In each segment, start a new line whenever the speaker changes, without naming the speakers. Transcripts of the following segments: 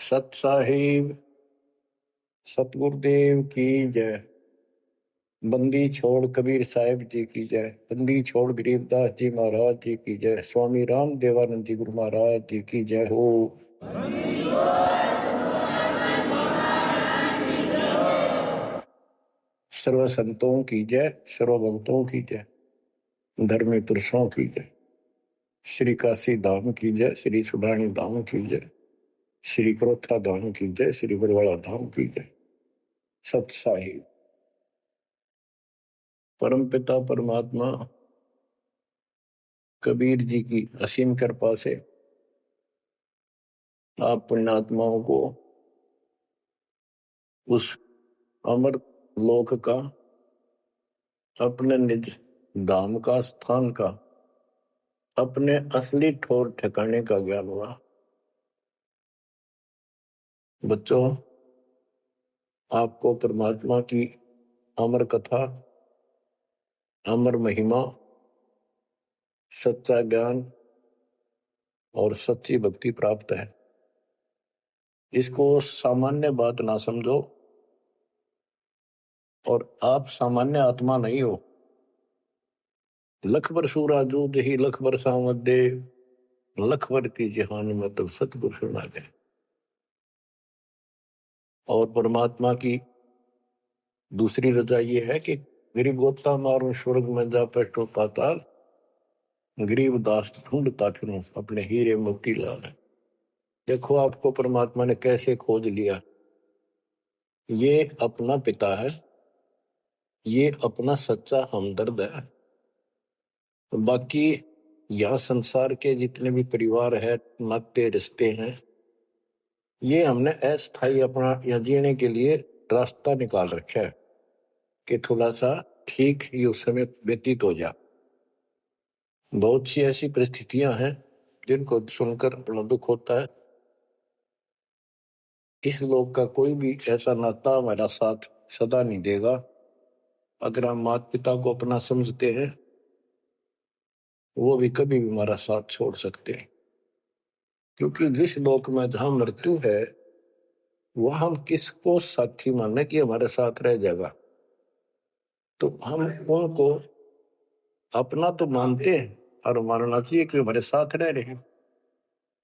सत साहिब सतगुरुदेव की जय। बंदी छोड़ कबीर साहिब जी की जय। बंदी छोड़ गरीबदास जी महाराज जी की जय। स्वामी राम देवानंद जी गुरु महाराज जी की जय हो। सर्व संतों की जय, सर्व भक्तों की जय, धर्मी पुरुषों की जय। श्री काशी धाम की जय, श्री सुडानी धाम की जय, श्री क्रोथा धाम की जय, श्री बरवाड़ा धाम की जय। सत साहिब परम पिता परमात्मा कबीर जी की असीम कृपा से आप पुण्यात्माओं को उस अमर लोक का, अपने निज धाम का, स्थान का, अपने असली ठोर ठिकाने का ज्ञान हुआ। बच्चों, आपको परमात्मा की अमर कथा, अमर महिमा, सच्चा ज्ञान और सच्ची भक्ति प्राप्त है। इसको सामान्य बात ना समझो, और आप सामान्य आत्मा नहीं हो। लख बर सूरा जूद ही लख बर सामत दे, लख वर्ती जहान में तब सतगुरु सुना दे। और परमात्मा की दूसरी रजा ये है कि मेरी गोता मारूं स्वर्ग में जा बैठो पाताल, गरीब दास ढूंढता फिरूं अपने हीरे मोती लाल। देखो आपको परमात्मा ने कैसे खोज लिया। ये अपना पिता है, ये अपना सच्चा हमदर्द है। बाकी यह संसार के जितने भी परिवार है, नाते रिश्ते हैं, ये हमने अस्थायी अपना या जीने के लिए रास्ता निकाल रखा है कि थोड़ा सा ठीक ही उस समय व्यतीत हो जा। बहुत सी ऐसी परिस्थितियां हैं जिनको सुनकर बड़ा दुख होता है। इस लोक का कोई भी ऐसा नाता हमारा साथ सदा नहीं देगा। अगर हम माता पिता को अपना समझते हैं, वो भी कभी भी हमारा साथ छोड़ सकते हैं। क्योंकि जिस लोक में जहां मृत्यु है, वह हम किसको साथी माने कि हमारे साथ रह जाएगा। तो हम उनको अपना तो मानते हैं और मानना चाहिए कि हमारे साथ रह रहे हैं,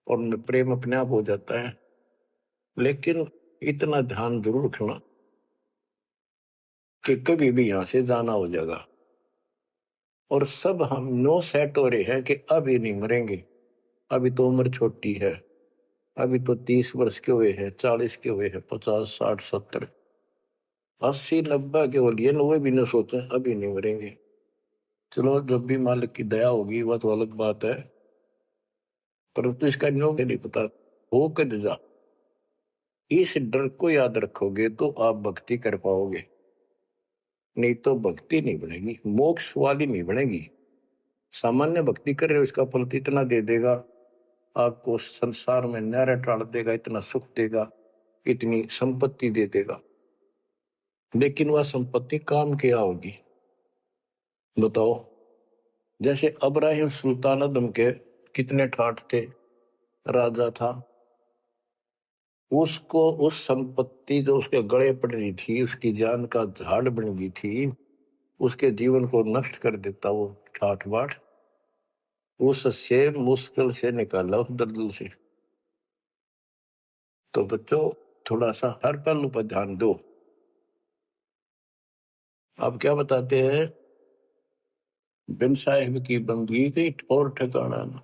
और उनमें प्रेम अपने आप हो जाता है। लेकिन इतना ध्यान जरूर रखना कि कभी भी यहां से जाना हो जाएगा। और सब हम नो सेट हो रहे हैं कि अभी नहीं मरेंगे, अभी तो उम्र छोटी है, अभी तो 30 वर्ष के हुए हैं, 40 के हुए हैं, 50, 60, 70, 80, 90 के हो लिए, वो भी न सोचे अभी नहीं मरेंगे। चलो, जब भी मालिक की दया होगी वह तो अलग बात है, परंतु इसका न्यों नहीं पता हो कर जा। इस डर को याद रखोगे तो आप भक्ति कर पाओगे, नहीं तो भक्ति नहीं बनेगी, मोक्ष वाली नहीं बनेगी। सामान्य भक्ति कर रहे हो, इसका फल इतना दे देगा, आपको संसार में नहर टाल देगा, इतना सुख देगा, इतनी संपत्ति दे देगा। लेकिन वह संपत्ति काम क्या होगी बताओ। जैसे अब्राहिम सुल्तान अदम के कितने ठाठ थे, राजा था, उसको उस संपत्ति जो उसके गले पड़ रही थी, उसकी जान का झाड़ बन गई थी, उसके जीवन को नष्ट कर देता वो ठाठ बाट, उससे मुश्किल से निकाला उस दलदल से। तो बच्चों, थोड़ा सा हर पहलू पर ध्यान दो। आप क्या बताते हैं, बिन साहिब की बंदगी गई ठोर ठिकाना ना।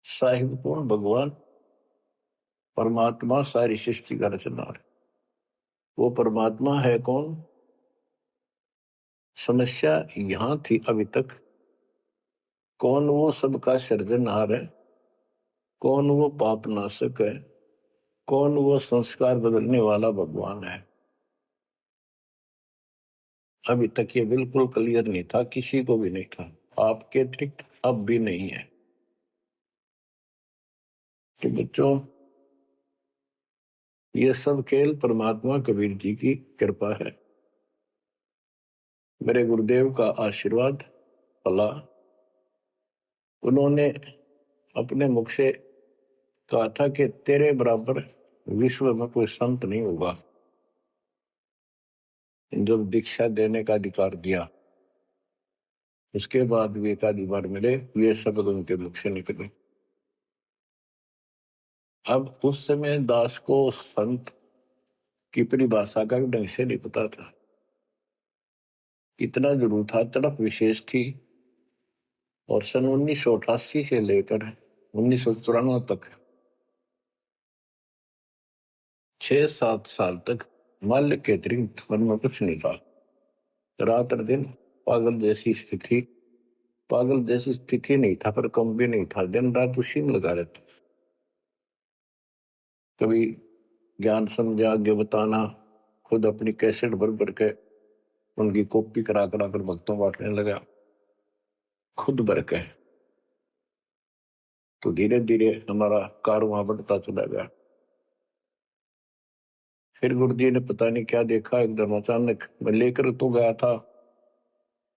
साहिब कौन? भगवान परमात्मा, सारी सृष्टि का रचनहार। वो परमात्मा है कौन? समस्या यहां थी अभी तक, कौन वो सबका सृजनहार है, कौन वो पाप नाशक है, कौन वो संस्कार बदलने वाला भगवान है। अभी तक ये बिल्कुल क्लियर नहीं था, किसी को भी नहीं था, आपके अतिरिक्त अब भी नहीं है। तो बच्चों, ये सब खेल परमात्मा कबीर जी की कृपा है, मेरे गुरुदेव का आशीर्वाद पला। उन्होंने अपने मुख से कहा था कि तेरे बराबर विश्व में कोई संत नहीं होगा। जब दीक्षा देने का अधिकार दिया, उसके बाद भी एक आधी बार मिले, ये शब्द उनके मुख से निकले। अब उस समय दास को संत की परिभाषा का भी ढंग से नहीं पता था। इतना जरूर था, तड़प विशेष थी। और सन 1988 से लेकर 1994 तक 6-7 साल तक मल के अतिरिक्त मन में कुछ नहीं था। रात और दिन पागल जैसी स्थिति। पागल जैसी स्थिति नहीं था, पर कम भी नहीं था। दिन रात उसी में लगा रहता। कभी ज्ञान समझा आगे बताना, खुद अपनी कैसेट भर भर के उनकी कॉपी करा करा कर भक्तों बांटने लगा, खुद भर के। तो धीरे धीरे हमारा कारवां बढ़ता चला गया। फिर गुरु जी ने पता नहीं क्या देखा, एकदम अचानक मैं लेकर तो गया था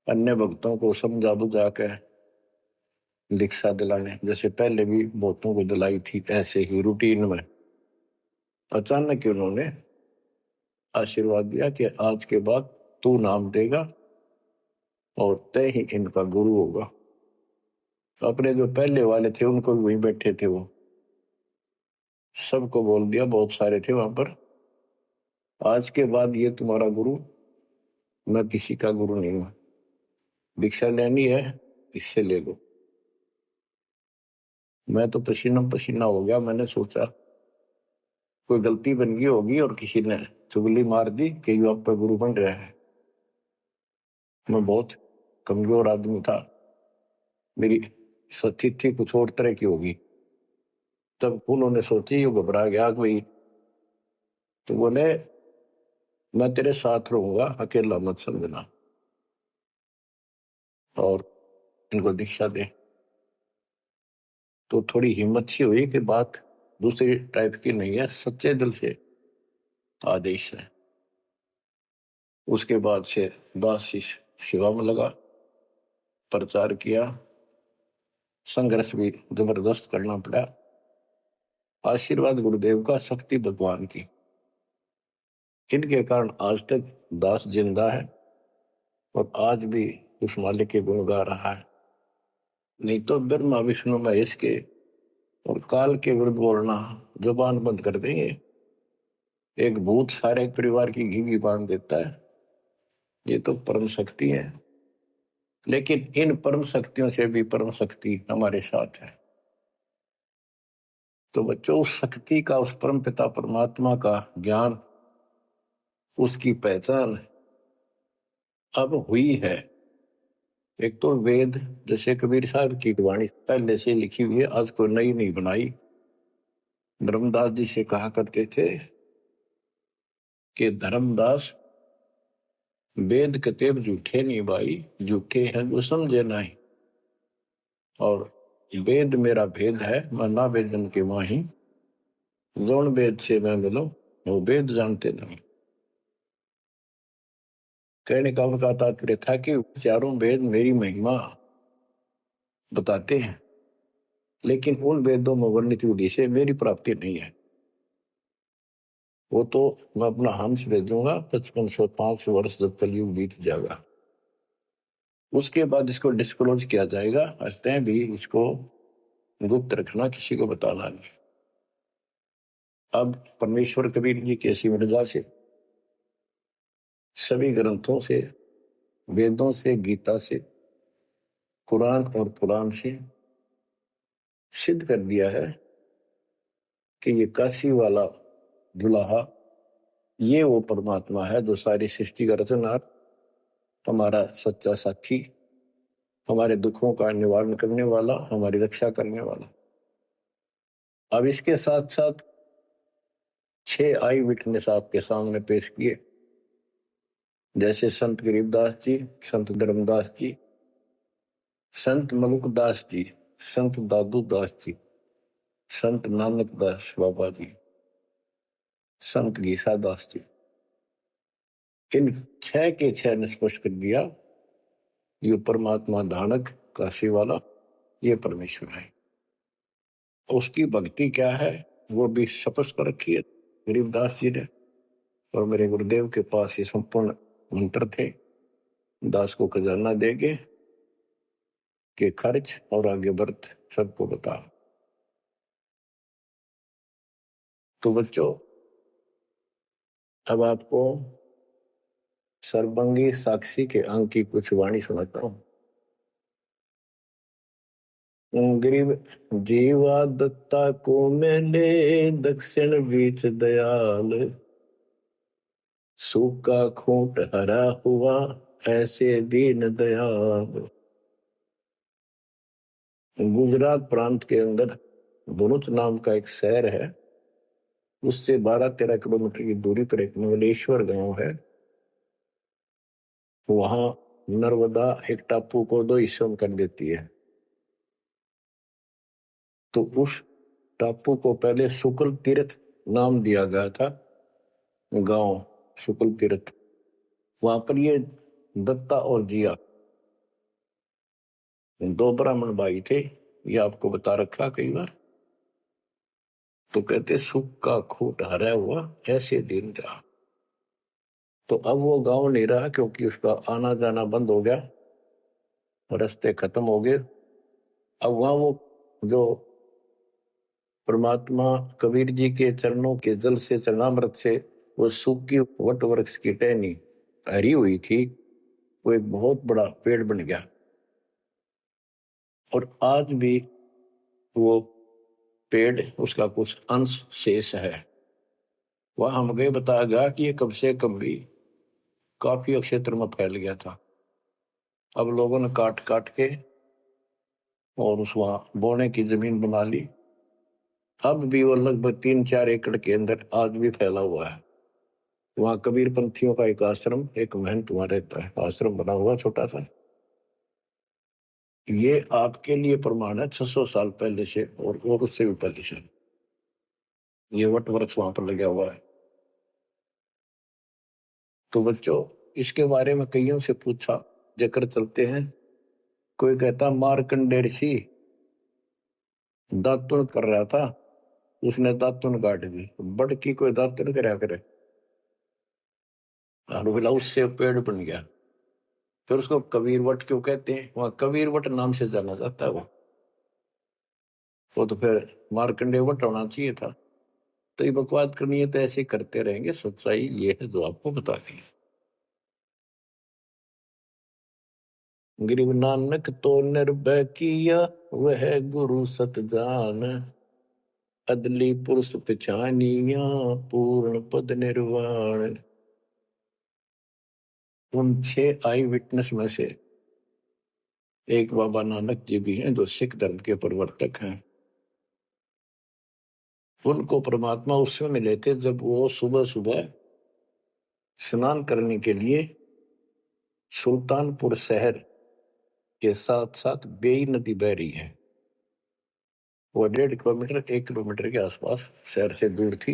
अन्य भक्तों को समझा बुझा के दीक्षा दिलाने, जैसे पहले भी बहुतों को दिलाई थी, ऐसे ही रूटीन में। अचानक उन्होंने आशीर्वाद दिया कि आज के बाद तू नाम देगा और तय ही इनका गुरु होगा। अपने जो पहले वाले थे उनको भी वहीं बैठे थे, वो सबको बोल दिया, बहुत सारे थे वहां पर, आज के बाद ये तुम्हारा गुरु, मैं किसी का गुरु नहीं हूं। दीक्षा लेनी है इससे ले लो। मैं तो पसीना पसीना हो गया। मैंने सोचा कोई गलती बन गई होगी और किसी ने चुगली मार दी कि यू आप पे गुरु बन रहा है। मैं बहुत कमजोर आदमी था, मेरी स्थिति कुछ और तरह की होगी। तब उन्होंने सोची, ये घबरा गया कोई, तो बोले मैं तेरे साथ रहूंगा, अकेला मत समझना, और इनको दीक्षा दे। तो थोड़ी हिम्मत सी हुई कि बात दूसरी टाइप की नहीं है, सच्चे दिल से आदेश है। उसके बाद से दास सेवा में लगा, प्रचार किया, संघर्ष भी जबरदस्त करना पड़ा। आशीर्वाद गुरुदेव का, शक्ति भगवान की, इनके कारण आज तक दास जिंदा है और आज भी उस मालिक के गुण गा रहा है। नहीं तो ब्रह्मा विष्णु महेश के और काल के विरुद्ध बोलना जुबान बंद कर देंगे। एक भूत सारे परिवार की घी बांध देता है, ये तो परम शक्ति है। लेकिन इन परम शक्तियों से भी परम शक्ति हमारे साथ है। तो बच्चों, उस शक्ति का, उस परम पिता परमात्मा का ज्ञान, उसकी पहचान अब हुई है। एक तो वेद, जैसे कबीर साहब की वाणी पहले से लिखी हुई है, आज कोई नई नहीं बनाई। धर्मदास जी से कहा करते थे कि धर्मदास वेद कतेब झूठे नहीं भाई, झूठे हैं जो समझे नहीं। और वेद मेरा भेद है, मैं ना वेदन के माही, जोन वेद से मैं मिलो वो वेद जानते नहीं। कहने का उनका तात्पर्य था कि चारों वेद मेरी महिमा बताते हैं, लेकिन उन वेदों में वर्णित विधि से मेरी प्राप्ति नहीं है। वो तो मैं अपना हंस भेजूंगा 5505 वर्ष जब कलयुग बीत जाएगा, उसके बाद इसको डिस्क्लोज किया जाएगा। तय भी इसको गुप्त रखना, किसी को बताना नहीं। अब परमेश्वर कबीर जी की ऐसी मृदा से, सभी ग्रंथों से, वेदों से, गीता से, कुरान और पुराण से सिद्ध कर दिया है कि ये काशी वाला दुल्हा, ये वो परमात्मा है जो सारी सृष्टि का रचनहार, हमारा सच्चा साथी, हमारे दुखों का निवारण करने वाला, हमारी रक्षा करने वाला। अब इसके साथ साथ 6 आई विटनेस आपके सामने पेश किए, जैसे संत गरीबदास जी, संत धर्मदास जी, संत मलुकदास जी, संत दादू दास जी, संत नानक दास बाबा जी, संत गीसा दास जी। इन 6 के 6 ने स्पष्ट कर दिया, ये परमात्मा धानक काशी वाला, ये परमेश्वर है। उसकी भक्ति क्या है वो भी स्पष्ट कर रखी है गरीबदास जी ने। और मेरे गुरुदेव के पास ये संपूर्ण मंत्र थे, दास को खजाना देगे कि खर्च और आगे बढ़ सबको बता। तो बच्चों, अब आपको सर्वंगी साक्षी के अंक की कुछ वाणी सुनाता हूं। गरीब जीवा दत्ता को मैंने दक्षिण बीच दयाल, सूखा खूंट हरा हुआ ऐसे दीन दयाल। गुजरात प्रांत के अंदर भरूच नाम का एक शहर है, उससे 12-13 किलोमीटर की दूरी पर एक मंगलेश्वर गांव है। वहां नर्मदा एक टापू को 2 हिस्सों में कर देती है। तो उस टापू को पहले शुक्ल तीर्थ नाम दिया गया था, गांव शुक्ल तीर्थ। वहां पर ये दत्ता और जिया 2 ब्राह्मण भाई थे, ये आपको बता रखा कई बार। तो कहते सुख का खूट हरा हुआ ऐसे दिन था। तो अब वो गांव नहीं रहा क्योंकि उसका आना जाना बंद हो गया, रास्ते खत्म हो गए। अब वहां वो जो परमात्मा कबीर जी के चरणों के जल से, चरणामृत से वो सूखी वट वृक्ष की टहनी हरी हुई थी, वो एक बहुत बड़ा पेड़ बन गया। और आज भी वो पेड़, उसका कुछ अंश शेष है। वह हम गए, बताया गया कि ये कब से कब भी काफी क्षेत्र में फैल गया था। अब लोगों ने काट काट के और उस वहां बोने की जमीन बना ली। अब भी वो लगभग 3-4 एकड़ के अंदर आज भी फैला हुआ है। वहां कबीर पंथियों का एक आश्रम, एक महंत वहां रहता है, आश्रम बना हुआ छोटा सा। ये आपके लिए प्रमाण है 600 साल पहले से और उससे भी पहले से ये वट वृक्ष वहां पर लगा हुआ है। तो बच्चों, इसके बारे में कईयों से पूछा, जकर चलते हैं। कोई कहता मार्कंडेय ऋषि दातुन कर रहा था, उसने दातुन काट दी। बड़ की कोई दातुन करया करे, और बोला उससे पेड़ बन गया। फिर उसको कबीर वट क्यों कहते हैं? वहां कबीर वट नाम से जाना जाता है वो तो फिर मार्कंडेय वट होना चाहिए था। तो ये बकवाद करनी है तो ऐसे करते रहेंगे। सच्चाई ये है जो आपको बता दी। गरीब नानक तो निर्भय किया वह गुरु सत जान, अदली पुरुष पहचानिया पूर्ण पद निर्वाण। उन 6 आई विटनेस में से एक बाबा नानक जी भी हैं, जो सिख धर्म के प्रवर्तक हैं। उनको परमात्मा उस समय मिले थे जब वो सुबह सुबह स्नान करने के लिए सुल्तानपुर शहर के साथ साथ बेई नदी बह रही है, वो 1.5 किलोमीटर 1 किलोमीटर के आसपास शहर से दूर थी,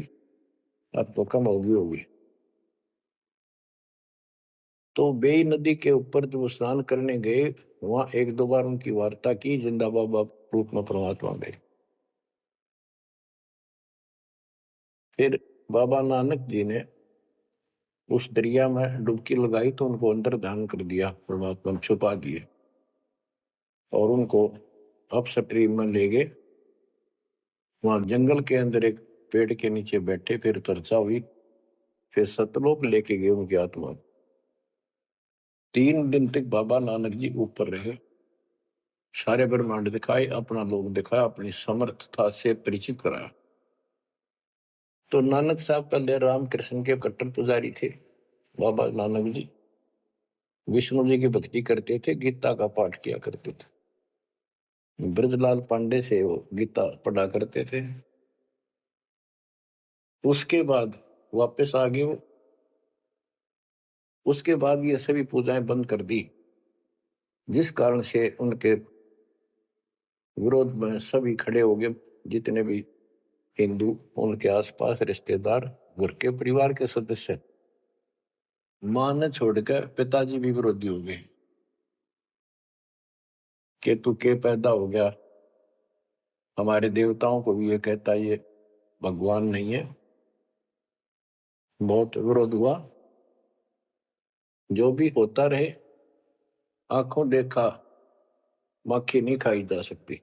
अब तो कम होगी। तो बेई नदी के ऊपर जब स्नान करने गए, वहां 1-2 बार उनकी वार्ता की, जिंदा बाबा रूप में परमात्मा गए। फिर बाबा नानक जी ने उस दरिया में डुबकी लगाई तो उनको अंदर ध्यान कर दिया, परमात्मा में छुपा दिए और उनको अपस्ट्रीम में ले गए। वहां जंगल के अंदर एक पेड़ के नीचे बैठे, फिर चर्चा हुई, फिर सतलोक लेके गए उनकी आत्मा। 3 दिन तक बाबा नानक जी ऊपर रहे, सारे ब्रह्मांड दिखाए, अपना लोक दिखाया, अपनी समर्थता से परिचित कराया। तो नानक साहब पहले रामकृष्ण के कट्टर पुजारी थे। बाबा नानक जी विष्णु जी की भक्ति करते थे, गीता का पाठ किया करते थे। ब्रजलाल पांडे से वो गीता पढ़ा करते थे। उसके बाद वापस आ गए वो। उसके बाद ये सभी पूजाएं बंद कर दी, जिस कारण से उनके विरोध में सभी खड़े हो गए, जितने भी हिंदू, उनके आसपास रिश्तेदार, घर के परिवार के सदस्य। मां ने छोड़कर पिताजी भी विरोधी हो गए कि तू के पैदा हो गया हमारे देवताओं को भी ये कहता ये भगवान नहीं है। बहुत विरोध हुआ। जो भी होता रहे, आंखों देखा मक्खी नहीं खाई जा सकती।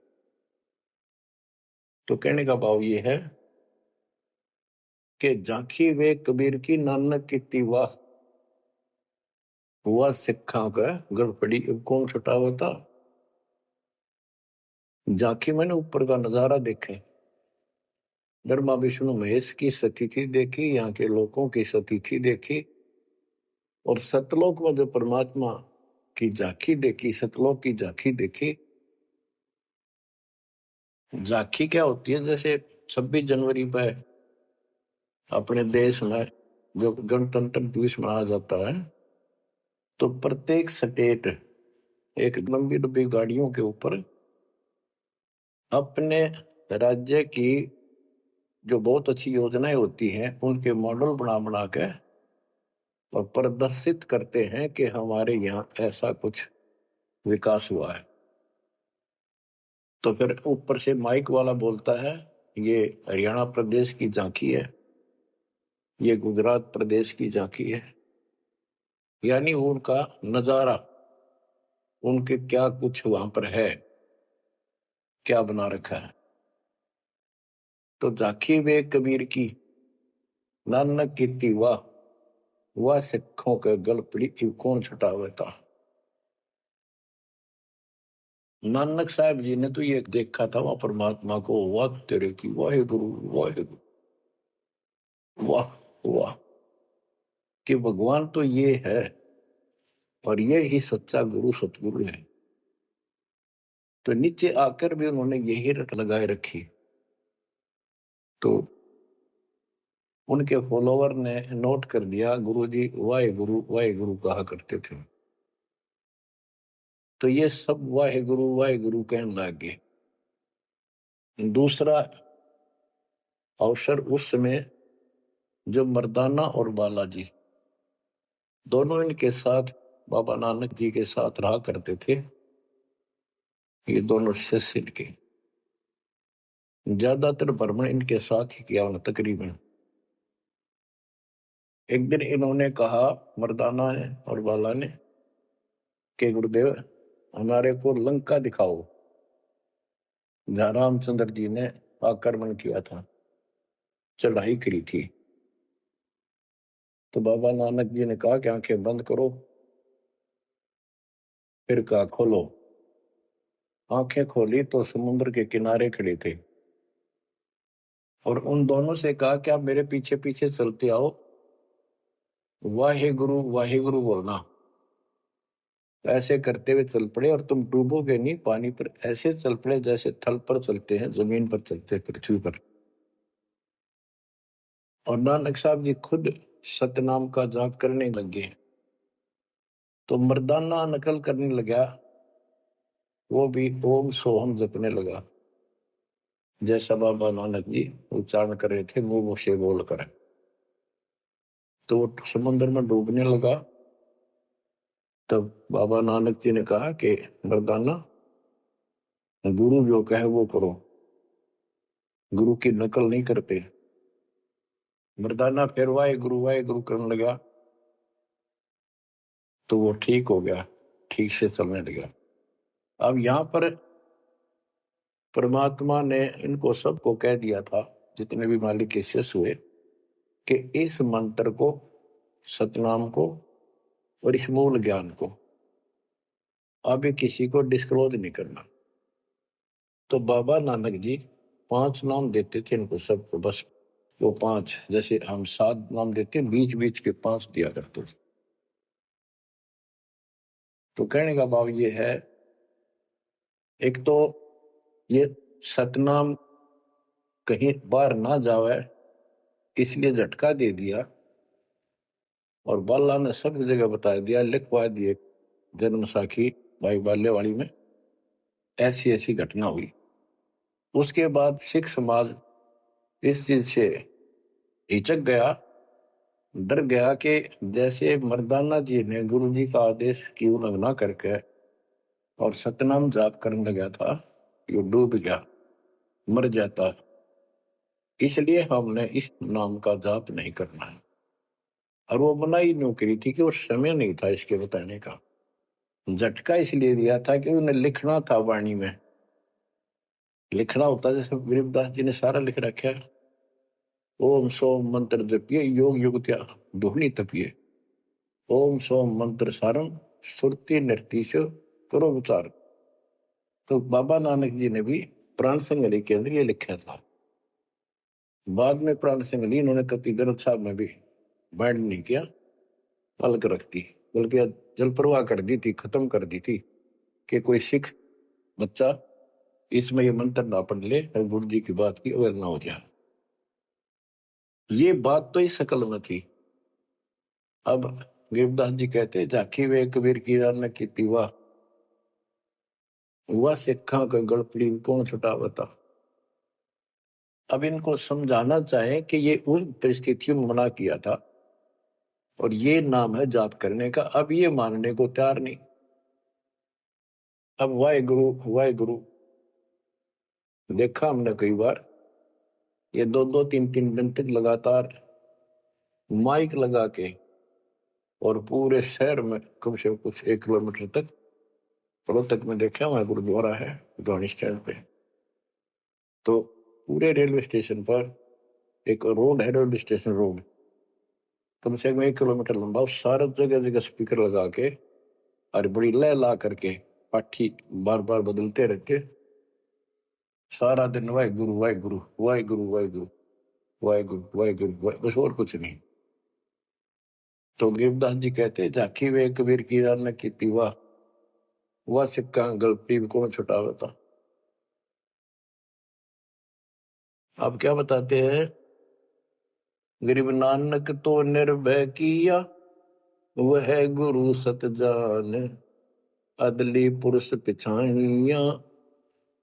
तो कहने का भाव ये है कि झांकी वे कबीर की नानक की वाह, हुआ सिखा का गड़पड़ी अब कौन छुटावा था। झांकी मैंने ऊपर का नजारा देखे, ब्रह्मा विष्णु महेश की स्थिति देखी, यहाँ के लोगों की स्थिति देखी, और सतलोक में जो परमात्मा की झांकी देखी, सतलोक की झांकी देखी। झांकी क्या होती है? जैसे 26 जनवरी पर अपने देश में जो गणतंत्र दिवस मनाया जाता है, तो प्रत्येक स्टेट एक लंबी लंबी गाड़ियों के ऊपर अपने राज्य की जो बहुत अच्छी योजनाएं होती हैं उनके मॉडल बना बना के और प्रदर्शित करते हैं कि हमारे यहाँ ऐसा कुछ विकास हुआ है। तो फिर ऊपर से माइक वाला बोलता है ये हरियाणा प्रदेश की झांकी है, ये गुजरात प्रदेश की झांकी है। यानी उनका नजारा, उनके क्या कुछ वहां पर है, क्या बना रखा है। तो झांकी वे कबीर की नानक की वाह, वह सिखों के गल पड़ी कौन छुटावे था। नानक साहब जी ने तो ये देखा था वहां परमात्मा को, वाह तेरे की वाहे गुरु वाहे गुरु, वाह वाह, कि भगवान तो ये है और ये ही सच्चा गुरु सतगुरु है। तो नीचे आकर भी उन्होंने यही रट लगाए रखी। तो उनके फॉलोवर ने नोट कर दिया गुरु जी वाहे गुरु कहा करते थे। तो ये सब वाहे गुरु कहने लग गए। दूसरा अवसर उस समय जब मर्दाना और बालाजी दोनों इनके साथ बाबा नानक जी के साथ रहा करते थे। ये दोनों शिष्य इनके ज्यादातर भ्रमण इनके साथ ही किया उन्होंने तकरीबन। एक दिन इन्होंने कहा मर्दाना ने और बाला ने कि गुरुदेव हमारे को लंका दिखाओ, जहां रामचंद्र जी ने आक्रमण किया था, चढ़ाई करी थी। तो बाबा नानक जी ने कहा कि आंखें बंद करो, फिर कहा खोलो। आंखें खोली तो समुद्र के किनारे खड़े थे और उन दोनों से कहा कि आप मेरे पीछे पीछे चलते आओ, वाहे गुरु बोलना। ऐसे करते हुए चल पड़े और तुम डूबोगे नहीं पानी पर, ऐसे चल पड़े जैसे थल पर चलते हैं, जमीन पर चलते पृथ्वी पर। और नानक साहब जी खुद सतनाम का जाप करने लगे तो मर्दाना नकल करने लगा, वो भी ओम सोहम जपने लगा जैसा बाबा नानक जी उच्चारण कर रहे थे मुंह से बोलकर। तो वो समुद्र में डूबने लगा। तब बाबा नानक जी ने कहा कि मर्दाना गुरु जो कहे वो करो, गुरु की नकल नहीं करते। मर्दाना फिर वाहे गुरु करने लगा तो वो ठीक हो गया, ठीक से चलने लगा। अब यहाँ पर परमात्मा ने इनको सबको कह दिया था, जितने भी मालिक के शिष्य हुए, कि इस मंत्र को, सतनाम को और इस मूल ज्ञान को अभी किसी को डिस्क्लोज नहीं करना। तो बाबा नानक जी 5 नाम देते थे इनको सबको, बस वो 5, जैसे हम 7 नाम देते, बीच बीच के 5 दिया करते थे। तो कहने का भाव ये है, एक तो ये सतनाम कहीं बाहर ना जावे इसलिए झटका दे दिया, और बाला ने सब जगह बता दिया, लिखवा दिए जन्म साखी भाई बाल्यवाड़ी में ऐसी ऐसी घटना हुई। उसके बाद सिख समाज इस चीज से हिचक गया, डर गया कि जैसे मर्दाना जी ने गुरु जी का आदेश की उल्लंघना करके और सतनाम जाप करने लगा था, ये डूब गया। मर जाता। इसलिए हमने इस नाम का जाप नहीं करना है। और वो बनाई नौकरी थी कि वो समय नहीं था इसके बताने का। झटका इसलिए दिया था कि उन्हें लिखना था वाणी में, लिखना होता जैसे गरीबदास जी ने सारा लिख रखा है। ओम सोम मंत्र जपिए योग युगत्या दोहनी तपिए। ओम सोम मंत्र सारम सुरति निर्तीश करो विचार। तो बाबा नानक जी ने भी प्राण संगली के अंदर ये लिखा था। बाद में प्राण संगली इन्होंने कति ग्रंथ साहब में भी बैंड नहीं किया, अलग रख दी, बल्कि जल प्रवाह कर दी थी, खत्म कर दी थी कि कोई सिख बच्चा इसमें ये मंत्र ना पढ़ ले और गुरु जी की बात की अवहेलना हो जाए। ये बात तो इस शकल में थी। अब गरीबदास जी कहते झाकी वे कबीर की रान की वाह, वह सिखा का गड़पड़ी कौन छुटावता। अब इनको समझाना चाहे कि ये उन परिस्थितियों में मना किया था और ये नाम है जाप करने का। अब ये मानने को तैयार नहीं। अब वाहे गुरु देखा हमने कई बार, ये 2-2 3-3 दिन तक लगातार माइक लगा के और पूरे शहर में कम से कम कुछ 1 किलोमीटर तक, रोहतक में देखा वहां गुरुद्वारा है गाड़ी स्टैंड पे, तो पूरे रेलवे स्टेशन पर एक रोड है, रेलवे स्टेशन रोड कम से कम 1 किलोमीटर लंबा, सारे जगह जगह स्पीकर लगा के और बड़ी लय ला करके पाठी बार बार बदलते रहते, सारा दिन वाहे गुरु वाहे गुरु वाहे गुरु वाहे गुरु वाहे गुरु वाहे गुरु, बस और कुछ नहीं। तो गिरदास जी कहते झाकी वे कबीर की रान की वाह, वह सिक्का गलती भी कौन छुटावता। आप क्या बताते हैं, गरीब नानक तो निर्भय किया, वह गुरु सत जान, अदली पुरुष पिछाइया,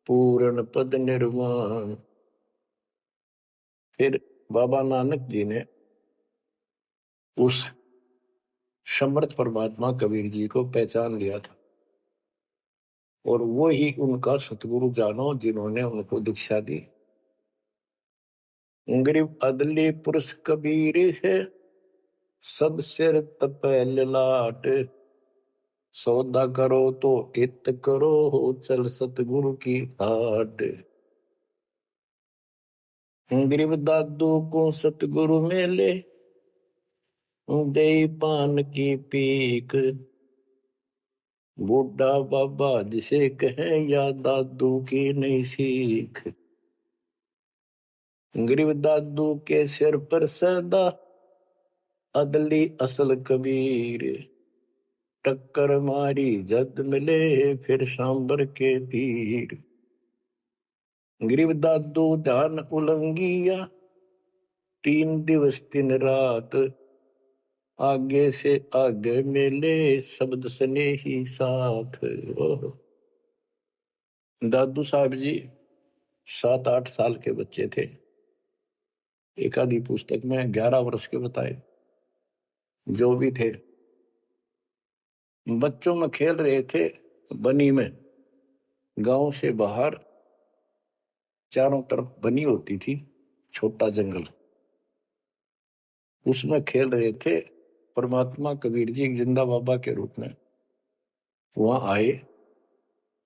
पूर्ण पद निर्वाण। फिर बाबा नानक जी ने उस समर्थ परमात्मा कबीर जी को पहचान लिया था और वो ही उनका सतगुरु जानो जिन्होंने उनको दीक्षा दी। गरीब अदली पुरुष कबीर है, सब सिर तपै ललाट, सौदा करो तो इत करो, चल सतगुरु की आट। गरीब दादू को सतगुरु मेले, दे पान की पीक, बूढ़ा बाबा जिसे कहे या दादू की नहीं सीख। गरीब दादू के सिर पर सदा, अदली असल कबीर, टक्कर मारी जद मिले फिर सांबर के तीर। गरीब दादू ध्यान उलंगिया, 3 दिवस 3 रात, आगे से आगे मिले शब्द सने ही साथ। दादू साहब जी 7-8 साल के बच्चे थे, एक आधी पुस्तक में 11 वर्ष के बताए, जो भी थे बच्चों में खेल रहे थे बनी में। गांव से बाहर चारों तरफ बनी होती थी, छोटा जंगल, उसमें खेल रहे थे। परमात्मा कबीर जी जिंदा बाबा के रूप में वहां आए,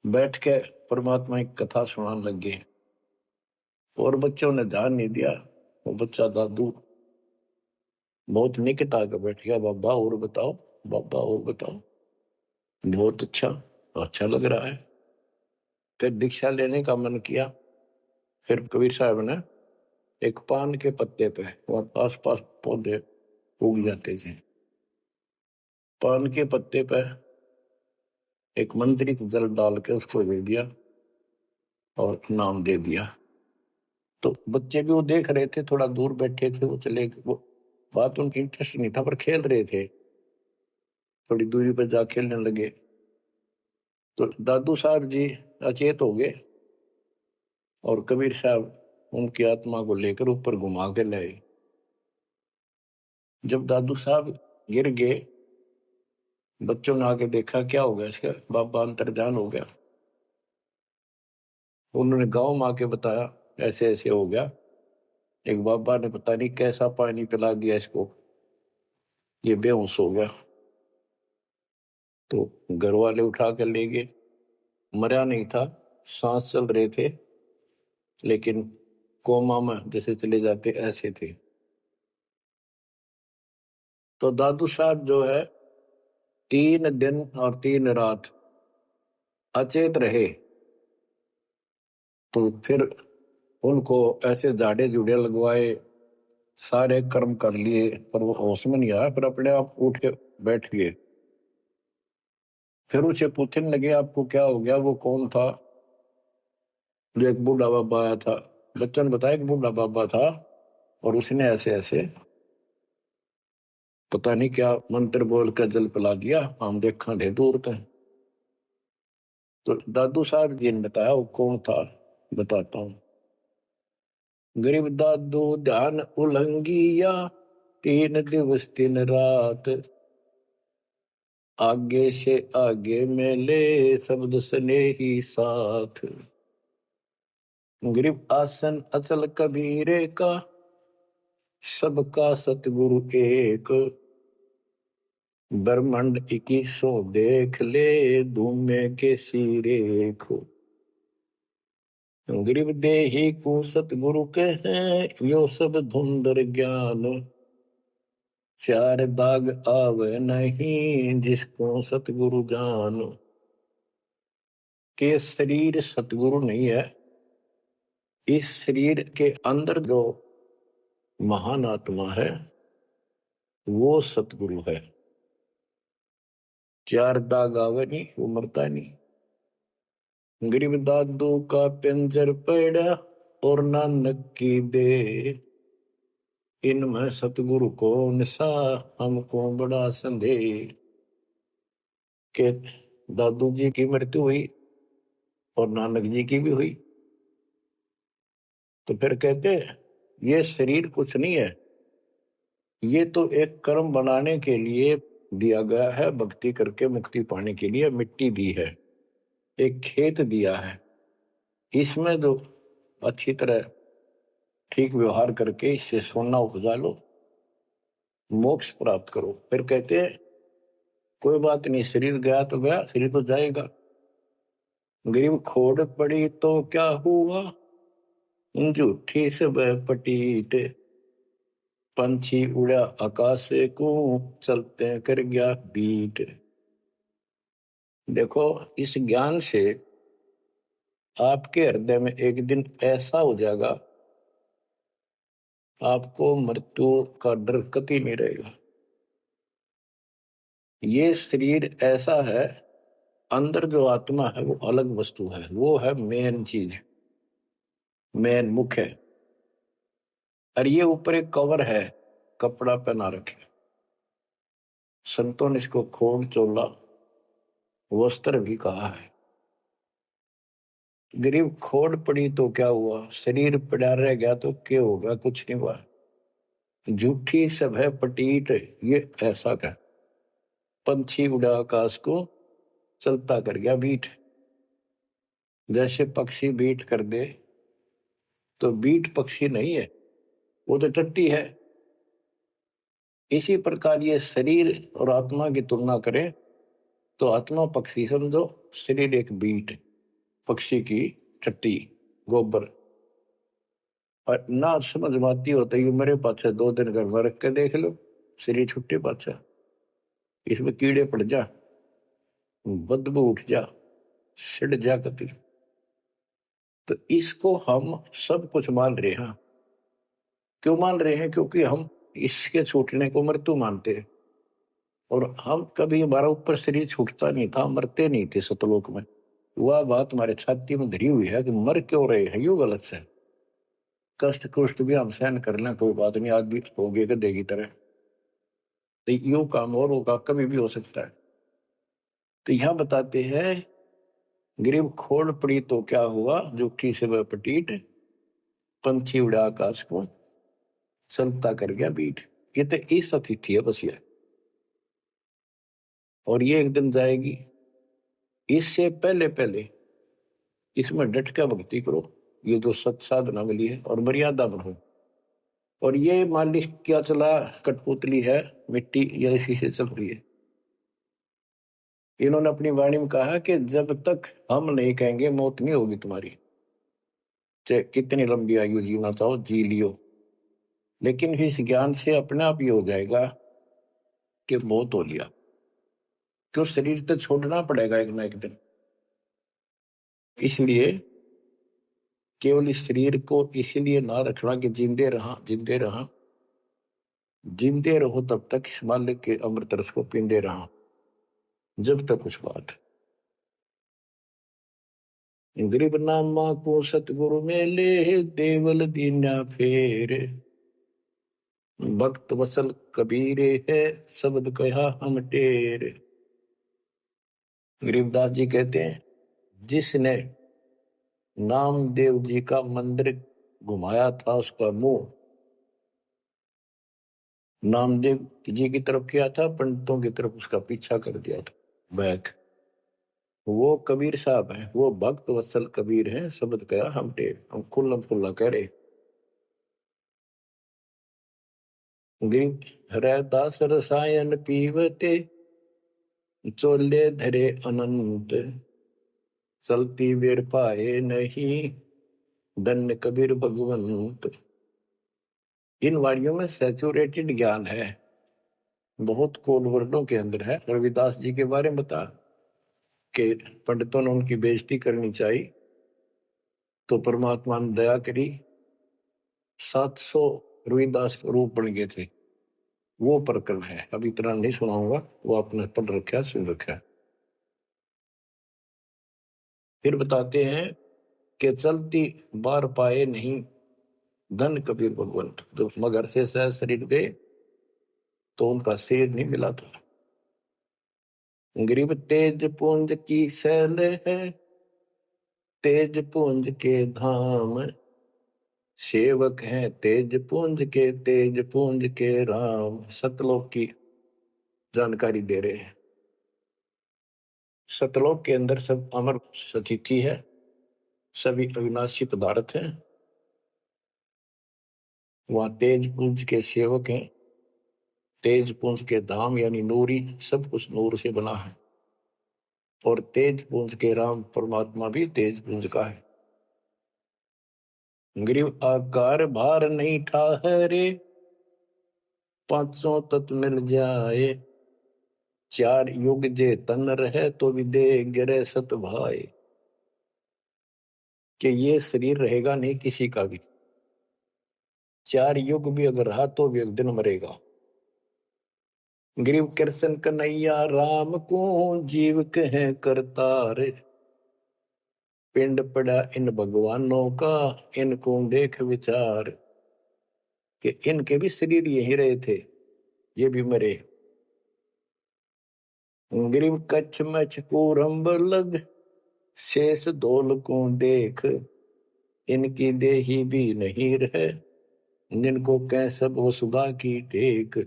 बैठ के परमात्मा की कथा सुनाने लगे और बच्चों ने ध्यान नहीं दिया। वो बच्चा दादू बहुत निकट आकर बैठ गया, बाबा और बताओ, बाबा और बताओ। बहुत अच्छा, अच्छा लग रहा है। फिर दीक्षा लेने का मन किया। फिर कबीर साहब ने एक पान के पत्ते पे, और आस पास पौधे उग जाते थे, पान के पत्ते पे एक मंत्रित जल डाल के उसको दे दिया और नाम दे दिया। तो बच्चे भी वो देख रहे थे, थोड़ा दूर बैठे थे, वो चले, वो बात उनकी इंटरेस्ट नहीं था पर खेल रहे थे, थोड़ी दूरी पर जा खेलने लगे। तो दादू साहब जी अचेत हो गए और कबीर साहब उनकी आत्मा को लेकर ऊपर घुमा के लाए। जब दादू साहब गिर गए, बच्चों ने आके देखा क्या हो गया इसका, बाबा अंतर्ध्यान हो गया। उन्होंने गांव में आके बताया, ऐसे ऐसे हो गया। एक बाबा ने पता नहीं कैसा पानी पिला दिया इसको, ये बेहोश हो गया। तो घर वाले उठा कर ले गए, मरा नहीं था, सांस चल रहे थे, लेकिन कोमा में जैसे चले जाते ऐसे थे। तो दादू साहब जो है 3 दिन और 3 रात अचेत रहे। तो फिर उनको ऐसे झाड़े जुड़े लगवाए, सारे कर्म कर लिए, पर वो होश में नहीं आया, फिर अपने आप उठ के बैठ गए। फिर उसे पूछने लगे आपको क्या हो गया, वो कौन था। जो एक बूढ़ा बाबा आया था, बच्चों ने बताया एक बूढ़ा बाबा था और उसने ऐसे ऐसे पता नहीं क्या मंत्र बोल कर जल पिला दिया, हम देखा थे दूर थे। तो दादू साहब जी ने बताया वो कौन था, बताता हूँ। गरीब दादू ध्यान उलंगिया, 3 दिवस 3 रात, आगे से आगे मेले शब्द सने ही साथ। गरीब आसन अचल कबीरे का, सबका सतगुरु एक, ब्रह्मांड 2100 देख ले, धूमे के सिरेखो। गरीब देही को सतगुरु कहे, यो सब धुंधर ज्ञान, 4 दाग आवे नहीं, जिसको सतगुरु जान। के शरीर सतगुरु नहीं है, इस शरीर के अंदर जो महान आत्मा है वो सतगुरु है। 4 दाग आवे नहीं, वो मरता नहीं। गरीब दादू का पिंजर पड़ा और नानक की दे, इनमें सतगुरु को निशा, हमको बड़ा संदेह। के दादू जी की मृत्यु हुई और नानक जी की भी हुई। तो फिर कहते ये शरीर कुछ नहीं है, ये तो एक कर्म बनाने के लिए दिया गया है, भक्ति करके मुक्ति पाने के लिए मिट्टी दी है, एक खेत दिया है, इसमें जो अच्छी तरह ठीक व्यवहार करके इससे सोना उपजा लो, मोक्ष प्राप्त करो। फिर कहते हैं कोई बात नहीं, शरीर गया तो गया, शरीर तो जाएगा। गरीब खोड़ पड़ी तो क्या हुआ, झूठी सब पटीट, पंछी उड़ा आकाश को, चलते कर गया बीट। देखो इस ज्ञान से आपके हृदय में एक दिन ऐसा हो जाएगा, आपको मृत्यु का डर कभी नहीं रहेगा। ये शरीर ऐसा है, अंदर जो आत्मा है वो अलग वस्तु है, वो है मेन चीज, मेन मुख्य है। और ये ऊपर एक कवर है, कपड़ा पहना रखे, संतों ने इसको खोड़ चोला वस्त्र भी कहा है। गरीब खोड़ पड़ी तो क्या हुआ, शरीर पड़ा रह गया तो क्या होगा, कुछ नहीं हुआ। झूठी सब है पटीट, ये ऐसा का पंछी उड़ा आकाश को, चलता कर गया बीट। जैसे पक्षी बीट कर दे तो बीट पक्षी नहीं है, वो तो टट्टी है। इसी प्रकार ये शरीर और आत्मा की तुलना करें तो आत्मा पक्षी समझो, शरीर एक बीट पक्षी की टट्टी, गोबर। और ना समझ में आती होता है मेरे पाछे 2 दिन घर में रख के देख लो, शरीर छुट्टे पाछा, इसमें कीड़े पड़ जा, बदबू उठ जा, सिड़ जा कति। तो इसको हम सब कुछ मान रहे हैं। क्यों मान रहे हैं, क्योंकि हम इसके छूटने को मृत्यु मानते हैं। और हम कभी, हमारा ऊपर शरीर छूटता नहीं था, मरते नहीं थे सतलोक में। वह बात हमारे छाती में धरी हुई है कि मर क्यों रहे हैं, यू गलत है। कष्ट कुष्ट भी हम सहन कर लें, कोई बात नहीं, आदमी हो गए गधे की तरह, तो यू काम और होगा, कभी भी हो सकता है। तो यहां बताते हैं गरीब खोड़ पड़ी तो क्या हुआ, जुठी से वह पटीट, पंछी उड़ा आकाश को, चलता कर गया बीट। ये तो इस अतिथि है बस ये, और ये एक दिन जाएगी। इससे पहले पहले इसमें डट कर भक्ति करो, ये जो सत साधना मिली है, और मर्यादा में हो। और ये मालिश क्या चला, कठपुतली है, मिट्टी या इसी से चल रही है। इन्होंने अपनी वाणी में कहा कि जब तक हम नहीं कहेंगे मौत नहीं होगी तुम्हारी, चाहे कितनी लंबी आयु जीना चाहो जी लियो, लेकिन इस ज्ञान से अपने आप ये हो जाएगा कि मौत हो लिया, क्यों शरीर तो छोड़ना पड़ेगा एक ना एक दिन। इसलिए केवल इस शरीर को इसीलिए ना रखना कि जिंदे रहा जिंदे रहा, जिंदे रहो तब तक इस मालिक के अमृत रस को पींदे रहा, जब तक उस बात। गरीब नामा को सतगुरु मेले, देवल दीना फेर, भक्त वसल कबीरे है, शब्द कहा हम टेर। गरीबदास जी कहते हैं, जिसने नामदेव जी का मंदिर घुमाया था उसका मुंह नामदेव जी की तरफ किया था, पंडितों की तरफ उसका पीछा कर दिया था बैक। वो कबीर साहब हैं, वो भक्त वत्सल कबीर हैं, शब्द कहा हम टेर, हम खुल्लम खुल्ला कह रहे। गरीब हरदास रसायन पीवते, चोले धरे अनंत, चलती वेर पाए नहीं, धन्य कबीर भगवंत। इन वाणियों में सैचुरेटेड ज्ञान है, बहुत कोड वर्डों के अंदर है। रविदास जी के बारे में बता कि पंडितों ने उनकी बेइज्जती करनी चाहिए, तो परमात्मा ने दया करी, 700 रविदास रूप बन गए थे। वो प्रकरण है, अब इतना नहीं सुनाऊंगा, वो आपने पढ़ रखा है, सुन रखा है। फिर बताते हैं कि चलती बार पाए नहीं, धन कबीर भगवंत। तो मगर से सह शरीर गए तो उनका शरीर नहीं मिला था। गरीब तेज पुंज की सैल है, तेज पुंज के धाम, सेवक हैं तेज पुंज के, तेज पुंज के राम। सतलोक की जानकारी दे रहे हैं। सतलोक के अंदर सब अमर सतिथि है, सभी अविनाशी पदार्थ हैं। वहां तेज पुंज के सेवक हैं, तेज पुंज के धाम यानी नूरी, सब कुछ नूर से बना है। और तेज पुंज के राम परमात्मा भी तेज पुंज का है। गरीब आकार भार नहीं ठहरे, पांचों तत्व मिल जाए, चार युग जे तन रहे तो विदे गिरे सत भाई। कि ये शरीर रहेगा नहीं किसी का भी, 4 युग भी अगर रहा तो भी एक दिन मरेगा। गरीब कृष्ण कन्हैया राम को, जीव कहे करतार, पिंड पड़ा इन भगवानों का, इनको देख विचार। कि इनके भी शरीर यही रहे थे, ये भी मरे। गरीब कच्छ मछ कूरम्ब लग, शेष धोल को देख, इनकी देही भी नहीं रहे, जिनको कह सब वसुधा की टेक।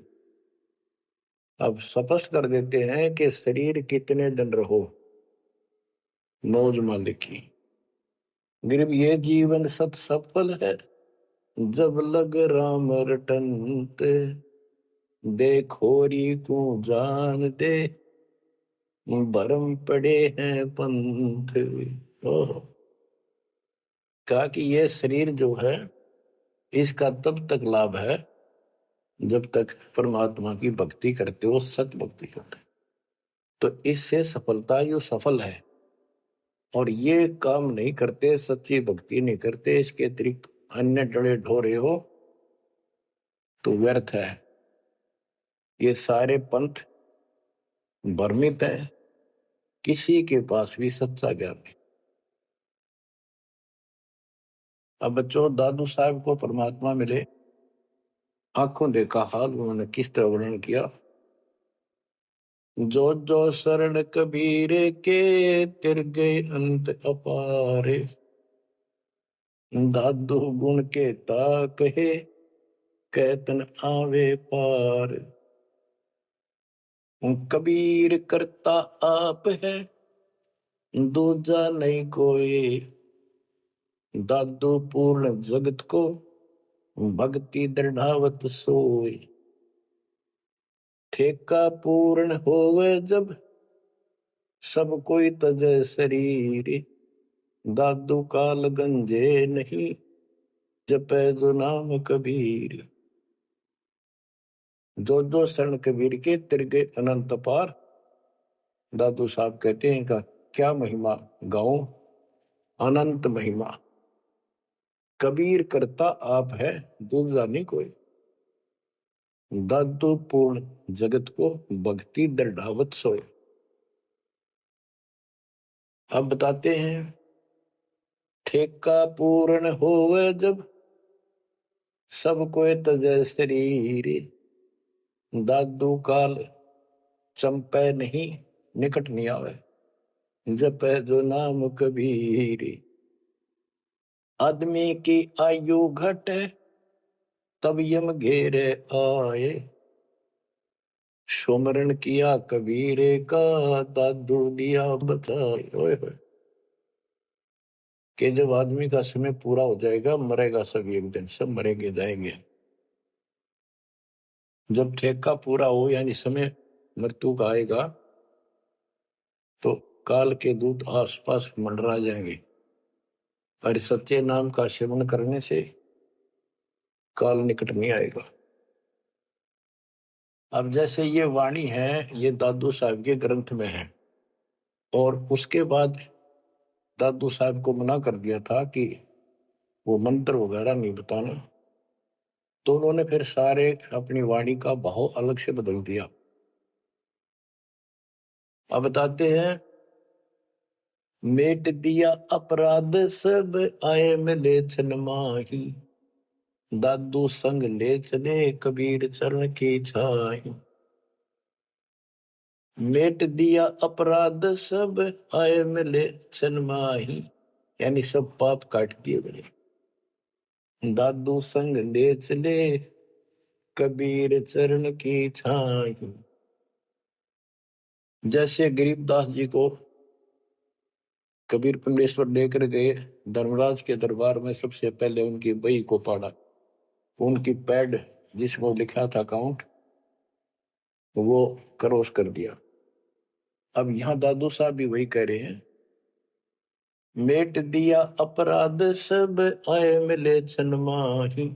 अब स्पष्ट कर देते हैं कि शरीर कितने दिन रहो, मौज मालिक की। गरीब ये जीवन सत सफल है, जब लग राम रटंत, देखोरी को जान दे, भरम पड़े हैं पंथ। ओह, कहा कि ये शरीर जो है इसका तब तक लाभ है जब तक परमात्मा की भक्ति करते हो, सत भक्ति करते हो, तो इससे सफलता यो सफल है। और ये काम नहीं करते, सच्ची भक्ति नहीं करते, इसके अतिरिक्त अन्य डरे ढोरे हो तो व्यर्थ है। ये सारे पंथ भ्रमित है, किसी के पास भी सच्चा ज्ञान नहीं। अब बच्चों, दादू साहब को परमात्मा मिले, आंखों देखा हाल उन्होंने किस तरह वर्णन किया। जो जो शरण कबीर के, तिर गए अंत अपारे, दादू गुण के ता कहे, कहतन आवे पार। कबीर करता आप है, दूजा नहीं कोई, दादू पूर्ण जगत को भक्ति दृढ़ावत सोए। ठेका पूर्ण होवे जब सब कोई तजै शरीर। दादू काल गंजे नहीं जपै जो नाम कबीर। जो शरण कबीर के तिरगे अनंत पार। दादू साहब कहते हैं का क्या महिमा गाऊं, अनंत महिमा। कबीर करता आप है दूसरा नहीं कोई। दादू पूर्ण जगत को भक्ति दृढ़ावत सोए। अब बताते हैं ठेका पूर्ण होवे जब सब कोई तजै शरीर। दादू काल चंपै नहीं निकट नहीं आवे जपै जो नाम कबीर। आदमी की आयु घटे तब यम घेरे आए। सुमरण किया कबीरे का दादू दिया बचाए। ओए होए कि जब आदमी का समय पूरा हो जाएगा मरेगा सब एक दिन, सब मरेंगे जाएंगे। जब ठेका पूरा हो यानी समय मृत्यु का आएगा तो काल के दूत आसपास मंडरा जाएंगे। और सच्चे नाम का सेवन करने से काल निकट नहीं आएगा। अब जैसे ये वाणी है ये दादू साहब के ग्रंथ में है और उसके बाद दादू साहब को मना कर दिया था कि वो मंत्र वगैरह नहीं बताना, तो उन्होंने फिर सारे अपनी वाणी का भाव अलग से बदल दिया। अब बताते हैं मेट दिया अपराध सब आए मिले छन माही। दादू संग ले चले कबीर चरण की छाही। मेट दिया अपराध सब आए मिले छन माही यानी सब पाप काट दिए गए। दादू संग ले चले कबीर चरण की छाही। जैसे गरीबदास जी को कबीर परमेश्वर लेकर गए धर्मराज के दरबार में, सबसे पहले उनकी बही को पाड़ा, उनकी पैड जिसमें लिखा था काउंट वो क्रॉस कर दिया। अब यहां दादू साहब भी वही कह रहे हैं मेट दिया अपराध सब आए मिले छन माही।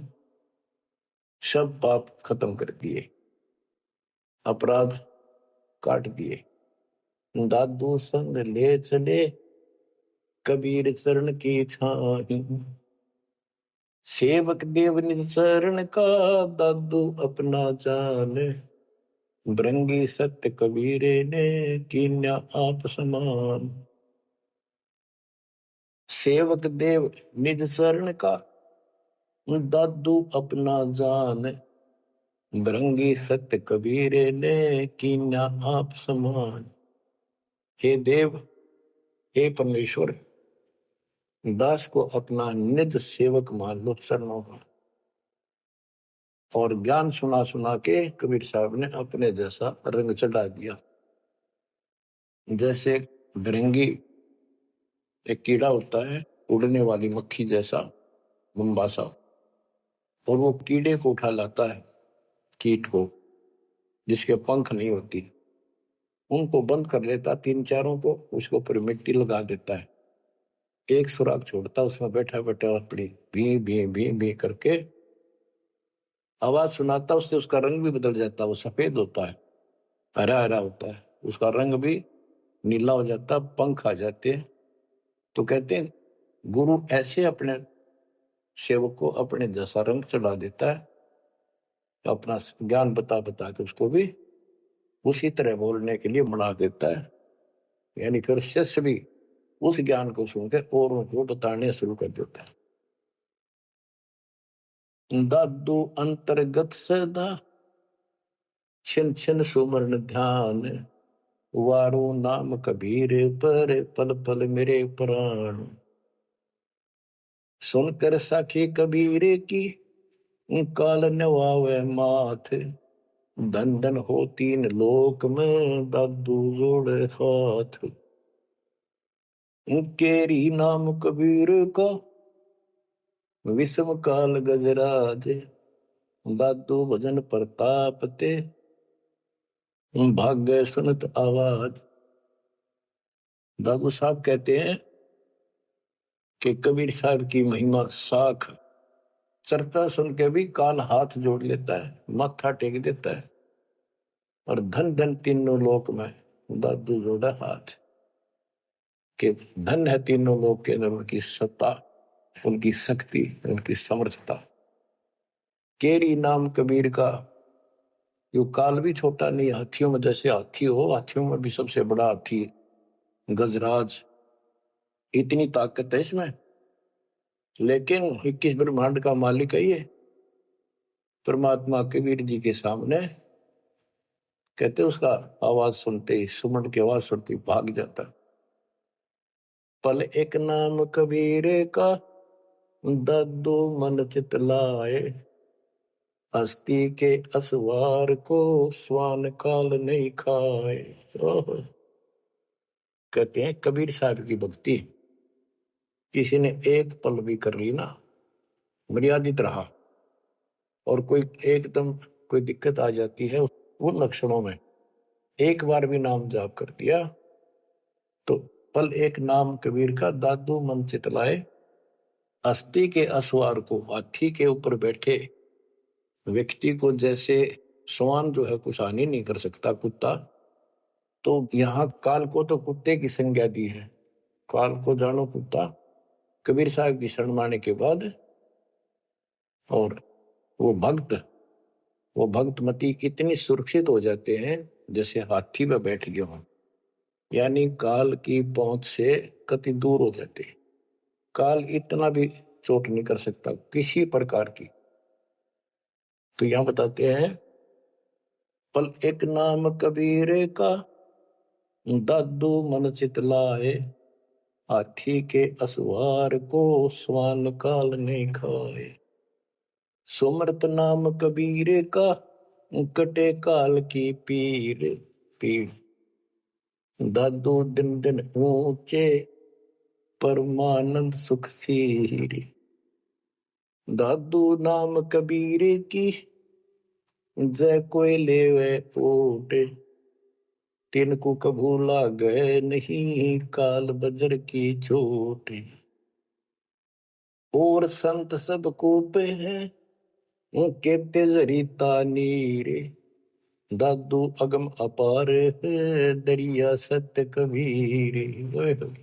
सब पाप खत्म कर दिए, अपराध काट दिए। दादू संग ले चले कबीर चरण की छाही। सेवक देव निज चरण का दादू अपना जान। भृंगी सत्य कबीरे ने कीन्या आप समान। सेवक देव निज शरण का दादू अपना जान। भृंगी सत्य कबीरे ने कीन्या आप समान। हे देव, हे परमेश्वर, दास को अपना निज सेवक मान लो चरणों का। और ज्ञान सुना सुना के कबीर साहब ने अपने जैसा रंग चढ़ा दिया। जैसे भृंगी एक कीड़ा होता है उड़ने वाली मक्खी जैसा लंबा सा, और वो कीड़े को उठा लाता है, कीट को जिसके पंख नहीं होती, उनको बंद कर लेता तीन चारों को, उसके ऊपर मिट्टी लगा देता है, एक सुराख छोड़ता, उसमें बैठा बैठा अपनी भी भी भी भी करके आवाज सुनाता, उससे उसका रंग भी बदल जाता, वो सफेद होता है, हरा हरा होता है, उसका रंग भी नीला हो जाता, पंख आ जाते हैं। तो कहते हैं गुरु ऐसे अपने सेवक को अपने जैसा रंग चढ़ा देता है, तो अपना ज्ञान बता बता के उसको भी उसी तरह बोलने के लिए बना देता है। यानी फिर शिष्य भी उस ज्ञान को सुनकर और उनको बताने शुरू कर देता है। दादू अंतर्गत सदा छिन छिन सुमरण ध्यान। वारो नाम कबीर पर पल पल मेरे प्राण। सुनकर साखी कबीर की काल नवावे माथ। धन धन हो तीन लोक में दादू जोड़े हाथ। केरी नाम कबीर का विषम काल गजराज, दादू भजन प्रताप ते, भाग्य सुनत आवाज। दादू साहब कहते हैं कि कबीर साहब की महिमा साख, चर्चा सुन के भी काल हाथ जोड़ लेता है, माथा टेक देता है। और धन धन तीनों लोक में दादू जोड़ा हाथ, कि धन है तीनों लोक के अंदर उनकी सत्ता, उनकी शक्ति, उनकी समर्थता। केरी नाम कबीर का, यो काल भी छोटा नहीं, हाथियों में जैसे हाथी हो, हाथियों में भी सबसे बड़ा हाथी गजराज, इतनी ताकत है इसमें। लेकिन 21 ब्रह्मांड का मालिक है ये परमात्मा। कबीर जी के सामने कहते उसका आवाज सुनते ही, सुमन की आवाज सुनते ही भाग जाता। पल एक नाम कबीर का, दादू मन चित लाए, हस्ती के असवार को स्वान काल नहीं खाए। कहते हैं कबीर साहब की भक्ति किसी ने एक पल भी कर ली ना, मर्यादित रहा, और कोई एकदम कोई दिक्कत आ जाती है उन लक्षणों में, एक बार भी नाम जाप कर दिया तो पल एक नाम कबीर का, दादू मन चितलाए, अस्थि के असवार को, हाथी के ऊपर बैठे व्यक्ति को जैसे स्वान जो है कुछ हानि नहीं कर सकता, कुत्ता, तो यहाँ काल को तो कुत्ते की संज्ञा दी है। काल को जानो कुत्ता, कबीर साहब की शरण माने के बाद। और वो भक्त मती इतनी सुरक्षित हो जाते हैं जैसे हाथी में बैठ गए हों, यानी काल की पहुंच से कति दूर हो जाते। काल इतना भी चोट नहीं कर सकता किसी प्रकार की। तो यहां बताते हैं, पल एक नाम कबीर का, दादू मन चितलाए, हाथी के असवार को स्वान काल ने खाए। सुमरत नाम कबीर का, कटे काल की पीड़, दादू दिन दिन ऊंचे, परमानंद सुख सीरी। दादू नाम कबीर की, जय कोई लेवे ओट, तिनको कभू लागे नहीं, काल बजर की चोट। और संत सब कूपे हैं, उनके तेजरीता नीरे, दादू अगम अपार है, दरिया सत्य कबीर।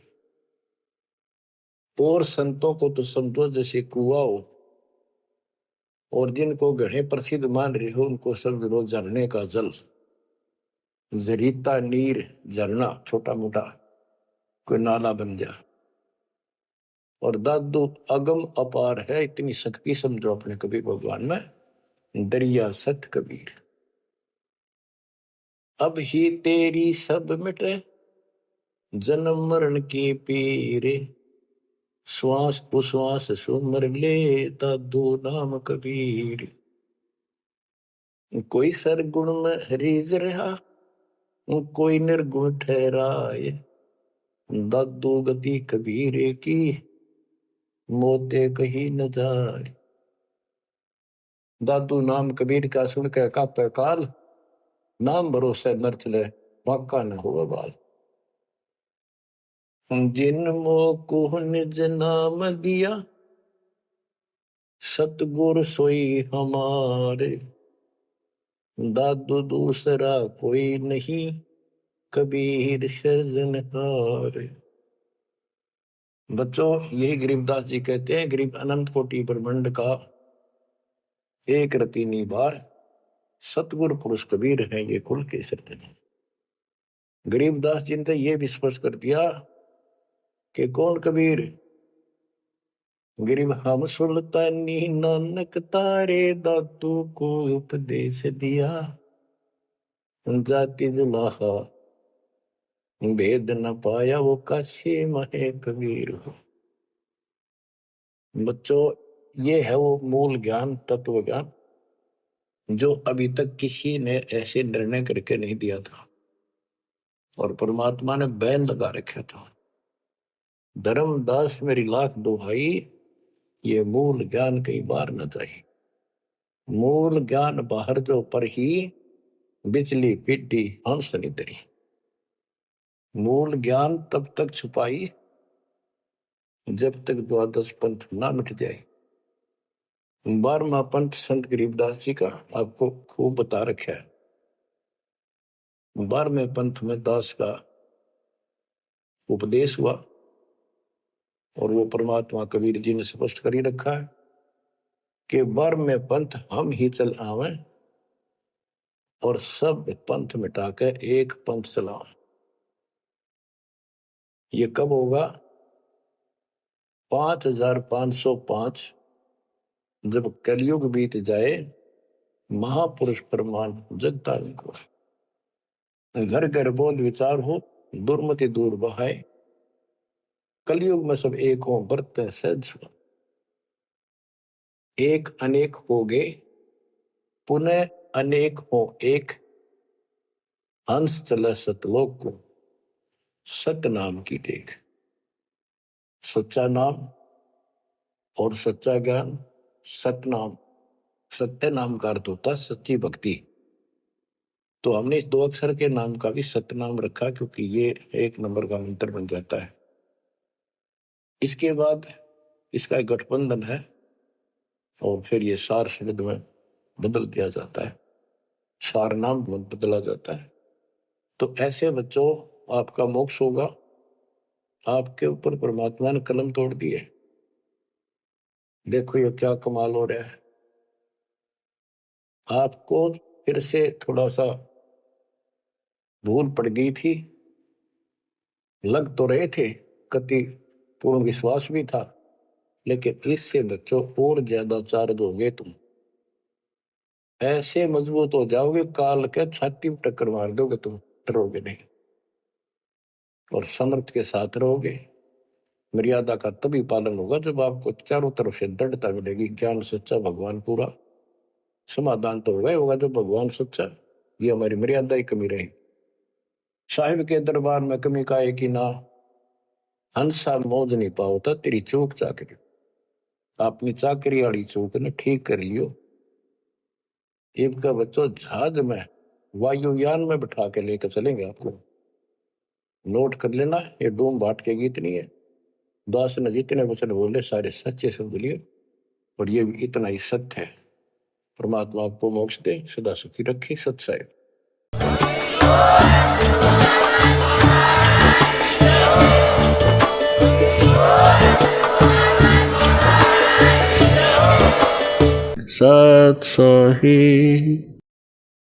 और संतों को तो समझो जैसे कुआं हो, और जिनको गढ़े प्रसिद्ध मान रहे हो उनको समझ लो झरने का जल, जरीता नीर, झरना छोटा मोटा कोई नाला बन जा। और दादू अगम अपार है, इतनी शक्ति समझो अपने कबीर भगवान में, दरिया सत कबीर। अब ही तेरी सब मिटे, जन्म मरण की पीरे, श्वास उश्वास सुमर ले, दादू नाम कबीर। कोई सरगुण में हरीज रहा, कोई निर्गुण ठहराए, दादू गति कबीरे की, मोते कहीं न जाए। दादू नाम कबीर का सुन के कापे काल, नाम भरोसे नर चले, बाका न हुआ बाल। जिन मोह निज नाम दिया, सतगुर सोई हमारे, दादू दूसरा कोई नहीं, कबीर सृजनहार। बच्चों यही गरीबदास जी कहते हैं, गरीब अनंत कोटि ब्रह्मांड का एक रति निबार, सतगुरु पुरुष कबीर है ये कुल के सृजन। गरीबदास जी ने ये भी स्पष्ट कर दिया कि कौन कबीर, गरीब हम सुल्तानी नानक तारे, दादू को उपदेश दिया, जाति जुलाहा भेद न पाया, वो काशी महे कबीर हो। बच्चों ये है वो मूल ज्ञान, तत्व ज्ञान, जो अभी तक किसी ने ऐसे निर्णय करके नहीं दिया था, और परमात्मा ने बैन लगा रखा था। धर्मदास मेरी लाख दुहाई, ये मूल ज्ञान कहीं बाहर न जाए। मूल ज्ञान बाहर जो पर ही बिजली पिड्डी हंस नितरी। मूल ज्ञान तब तक छुपाई जब तक द्वादश पंथ ना मिट जाए। 12वां पंथ संत गरीबदास जी का आपको खूब बता रखा है। 12वें पंथ में दास का उपदेश हुआ और वो परमात्मा कबीर जी ने स्पष्ट कर ही रखा है कि 12वें पंथ हम ही चल आवे और सब पंथ मिटाकर एक पंथ चलाओ। ये कब होगा? 5505 जब कलयुग बीत जाए, महापुरुष परमान जगतारण को घर घर बोध विचार हो, दुर्मति दूर बहाए, कलयुग में सब एक हो बरते सहज। एक अनेक हो गए, पुनः अनेक हो एक, हंस चले सतलोक को, सत नाम की टेक। सच्चा नाम और सच्चा ज्ञान, सतनाम। सत्य नाम का अर्थ होता सच्ची भक्ति। तो हमने इस 2 अक्षर के नाम का भी सतनाम रखा क्योंकि ये 1 नंबर का मंत्र बन जाता है। इसके बाद इसका एक गठबंधन है और फिर ये सार शब्द में बदल दिया जाता है, सार नाम में बदला जाता है। तो ऐसे बच्चों आपका मोक्ष होगा। आपके ऊपर परमात्मा ने कलम तोड़ दी है। देखो ये क्या कमाल हो रहा है। आपको फिर से थोड़ा सा भूल पड़ गई थी, लग तो रहे थे, कति पूर्ण विश्वास भी था, लेकिन इससे बच्चों और ज्यादा चार्ज हो गए तुम। ऐसे मजबूत हो जाओगे, काल के छाती में टक्कर मार दोगे तुम, डरोगे नहीं और समर्थ के साथ रहोगे। मर्यादा का तभी पालन होगा जब आपको चारों तरफ से दृढ़ता मिलेगी। ज्ञान सच्चा, भगवान पूरा। समाधान तो होगा जब भगवान सच्चा। ये हमारी मर्यादा ही कमी रही। साहिब के दरबार में कमी का एक ही ना, हंसा मौज नहीं पाओता तेरी चूक चाकरी। अपनी चाकरी वाली चूक ने ठीक कर लियो। इनका बच्चों जहाज में, वायुयान में बिठा के लेकर चलेंगे आपको। नोट कर लेना, ये डूम बाट के गीत नहीं है। दास ने जितने वचन बोले सारे सच्चे शब्द लिए और ये भी इतना ही सत्य है। परमात्मा आपको मोक्ष दे, सदा सुखी रखे। सत साहिब। सत साहिब।